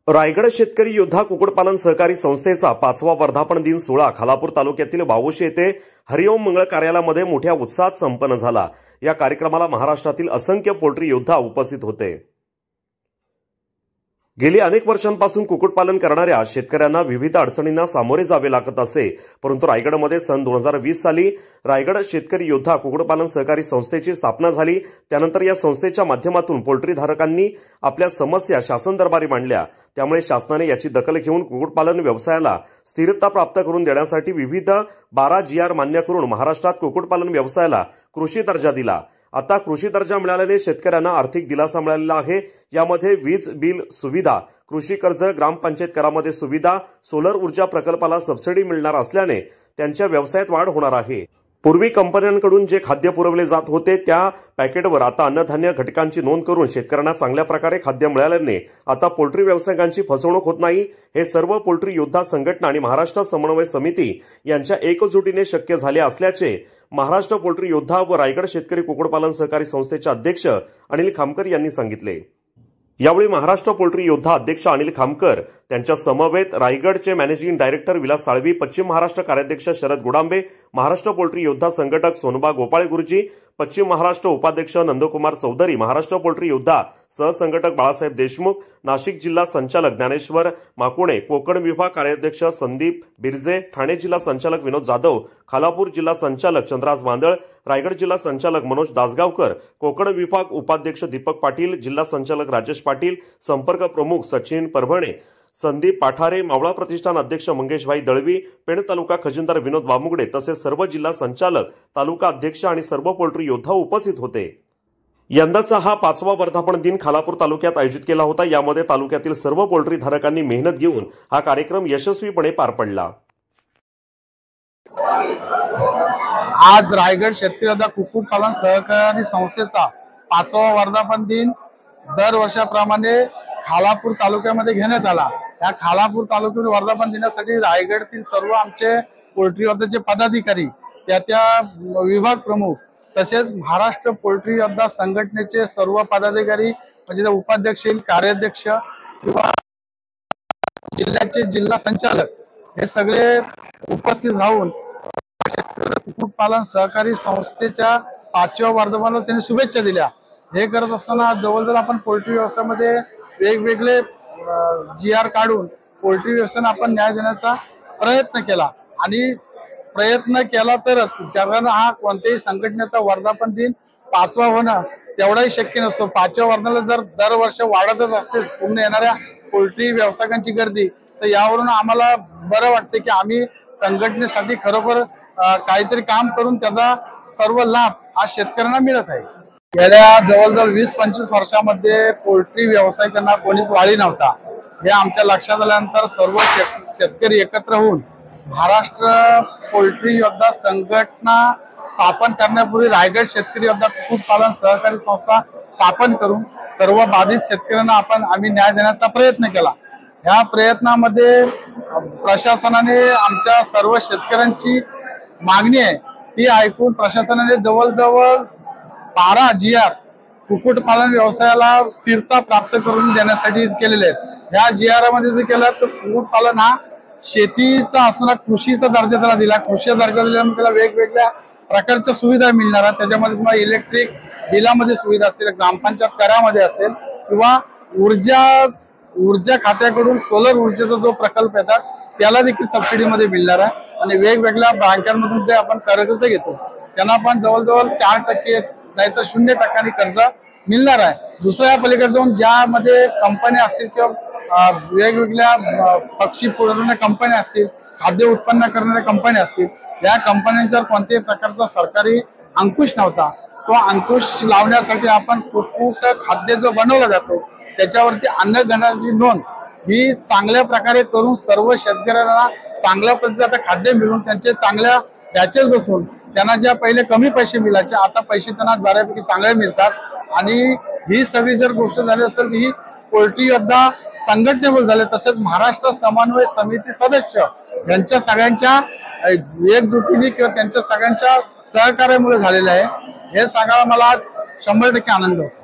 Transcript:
रायगड शेतकरी योद्धा कुक्कुटपालन सहकारी संस्थेचा 5वा वर्धापन दिन सोहळा खालापूर तालुक्यातील वावोशी येथे हरिओम मंगळ कार्यालयामध्ये मोठ्या उत्साहात संपन्न झाला। या कार्यक्रमाला महाराष्ट्रातील असंख्य पोल्ट्री योद्धा उपस्थित होते। गेली अनेक वर्षांपासून कुक्कुटपालन करणाऱ्या शेतकऱ्यांना विविध अडचणींना सामोरे जावे लागत असे, परंतु रायगडमध्ये सन 2020 साली रायगड शेतकरी योद्धा कुक्कुटपालन सहकारी संस्थेची स्थापना झाली। त्यानंतर या संस्थेच्या माध्यमातून पोल्ट्री धारकांनी आपल्या समस्या शासन दरबारी मांडल्या। त्यामुळे शासनाने याची दखल घेऊन कुक्कुटपालन व्यवसायाला स्थिरता प्राप्त करून देण्यासाठी विविध 12 GR मान्य करून महाराष्ट्रात कुक्कुटपालन व्यवसायाला कृषी दर्जा दिला। आता कृषी दर्जा मिळाल्याने शेतकऱ्यांना आर्थिक दिलासा मिळालेला आहे। यामध्ये वीज बिल सुविधा, कृषी कर्ज, ग्रामपंचायत करामध्ये सुविधा, सोलर ऊर्जा प्रकल्पाला सबसिडी मिळणार असल्याने त्यांच्या व्यवसायात वाढ होणार आहे। पूर्वी कंपन्यांकडून जे खाद्य पुरवले जात होते त्या पॅकेटवर आता अन्नधान्य घटकांची नोंद करून शेतकऱ्यांना चांगल्या प्रकारे खाद्य मिळाल्याने आता पोल्ट्री व्यावसायिकांची फसवणूक होत नाही। हे सर्व पोल्ट्री योद्धा संघटना आणि महाराष्ट्र समन्वय समिती यांच्या एकजुटीने शक्य झाले असल्याचे महाराष्ट्र पोल्ट्री योद्धा व रायगड शेतकरी कुक्कुटपालन सहकारी संस्थेचे अध्यक्ष अनिल खामकर यांनी सांगितले। यावेळी महाराष्ट्र पोल्ट्री योद्धा अध्यक्ष अनिल खामकर, त्यांच्या समवेत रायगडचे मॅनेजिंग डायरेक्टर विलास साळवी, पश्चिम महाराष्ट्र कार्याध्यक्ष शरद गुडांबे, महाराष्ट्र पोल्ट्री योद्धा संघटक सोनबा गोपाळ गुरुजी, पश्चिम महाराष्ट्र उपाध्यक्ष नंदकुमार चौधरी, महाराष्ट्र पोल्ट्री योद्धा सहसंघटक बाळासाहेब देशमुख, नाशिक जिल्हा संचालक ज्ञानेश्वर माकुणे, कोकण विभाग कार्याध्यक्ष संदीप बिरजे, ठाणे जिल्हा संचालक विनोद जाधव, खालापूर जिल्हा संचालक चंद्राज मांदळ, रायगड जिल्हा संचालक मनोज दासगावकर, कोकण विभाग उपाध्यक्ष दीपक पाटील, जिल्हा संचालक राजेश पाटील, संपर्क प्रमुख सचिन परभणे, संदीप पाठारे, मावळा प्रतिष्ठान अध्यक्ष मंगेशभाई दळवी, पेण तालुका खजिनदार विनोद बामुगडे तसेच सर्व जिल्हा संचालक, तालुका अध्यक्ष आणि सर्व पोल्ट्री योद्धा उपस्थित होते। यंदाचा हा 5वा वर्धापन दिन खालापूर तालुक्यात आयोजित केला होता। यामध्ये तालुक्यातील सर्व पोल्ट्री धारकांनी मेहनत घेऊन हा कार्यक्रम यशस्वीपणे पार पडला। आज रायगड शेतकरी योद्धा कुक्कुटपालन सहकारी संस्थेचा 5वा वर्धापन दिन दरवर्षाप्रमाणे खालापूर तालुक्यामध्ये घेण्यात आला। या खालापूर तालुक्यातील वर्धापन दिनासाठी रायगडतील सर्व आमचे पोल्ट्री योद्धाचे पदाधिकारी, त्या विभाग प्रमुख तसेच महाराष्ट्र पोल्ट्री योद्धा संघटनेचे सर्व पदाधिकारी म्हणजे उपाध्यक्ष, कार्याध्यक्ष किंवा जिल्ह्याचे जिल्हा संचालक हे सगळे उपस्थित राहून कुक्कुटपालन सहकारी संस्थेच्या 5व्या वर्धापनाला त्यांनी शुभेच्छा दिल्या। हे करत असताना जवळजवळ आपण पोल्ट्री व्यवसायामध्ये वेगवेगळे GR काढून पोल्ट्री व्यवसायाला आपण न्याय देण्याचा प्रयत्न केला आणि प्रयत्न केला तरच, जगानं हा कोणत्याही संघटनेचा वर्धापन दिन 5वा होणं तेवढाही शक्य नसतो। 5व्या वर्धापनाला जर दरवर्ष वाढतच असते पूर्ण येणाऱ्या पोल्ट्री व्यावसायिकांची गर्दी, तर यावरून आम्हाला बरं वाटते की आम्ही संघटनेसाठी खरोखर काहीतरी काम करून त्याचा सर्व लाभ आज शेतकऱ्यांना मिळत आहे। गेल्या जवळजवळ 20-25 वर्षामध्ये पोल्ट्री व्यावसायिकांना कोणीच वाली नव्हता। हे आमच्या लक्षात आल्यानंतर सर्व शेतकरी एकत्र होऊन महाराष्ट्र पोल्ट्री योद्धा संघटना स्थापन करण्यापूर्वी रायगड शेतकरी योद्धा कुक्कुटपालन सहकारी संस्था स्थापन करून सर्व बाधित शेतकऱ्यांना आम्ही न्याय देण्याचा प्रयत्न केला। या प्रयत्नामध्ये प्रशासनाने आमच्या सर्व शेतकऱ्यांची मागणी आहे ती ऐकून प्रशासनाने जवळजवळ 12 GR कुक्कुटपालन व्यवसायाला स्थिरता प्राप्त करून देण्यासाठी केलेले आहेत। या GR मध्ये जर केलं तर कुक्कुटपालन हा शेतीचा असून कृषीचा दर्जा त्याला दिला। कृषी दर्जा दिल्यामुळे त्याला वेगवेगळ्या प्रकारच्या सुविधा मिळणार आहेत। त्याच्यामध्ये तुम्हाला इलेक्ट्रिक बिलामध्ये सुविधा असेल, ग्रामपंचायत करामध्ये असेल किंवा ऊर्जा खात्याकडून सोलर ऊर्जेचा जो प्रकल्प येतात त्याला देखील सबसिडीमध्ये मिळणार आहे। आणि वेगवेगळ्या बँकांमधून जे आपण कर्ज घेतो त्यांना पण जवळजवळ 4% नाहीतर 0% कर्ज मिळणार आहे। दुसऱ्या पलीकडे जाऊन ज्यामध्ये कंपन्या असतील किंवा वेगवेगळ्या पक्षी पुरवणाऱ्या कंपन्या असतील, खाद्य उत्पन्न करणाऱ्या कंपन्या असतील, या कंपन्यांच्यावर कोणत्याही प्रकारचा सरकारी अंकुश नव्हता। तो अंकुश लावण्यासाठी आपण कुक्कुट खाद्य जो बनवला जातो त्याच्यावरती अन्नगणनाची नोंद ही चांगल्या प्रकारे करून सर्व शेतकऱ्यांना चांगल्या पद्धतीचं खाद्य मिळून त्यांचे चांगल्या बॅचेस बसवून त्यांना ज्या पहिले कमी पैसे मिळायचे आता पैसे त्यांना बऱ्यापैकी चांगले मिळतात। आणि ही सगळी जर गोष्ट झाली असेल ही पोल्ट्री योद्धा संघटनेमुळे झाले, तसेच महाराष्ट्र समन्वय समिती सदस्य यांच्या सगळ्यांच्या एकजुटीने किंवा त्यांच्या सगळ्यांच्या सहकार्यामुळे झालेलं आहे। हे सांगायला मला आज 100% आनंद होतो।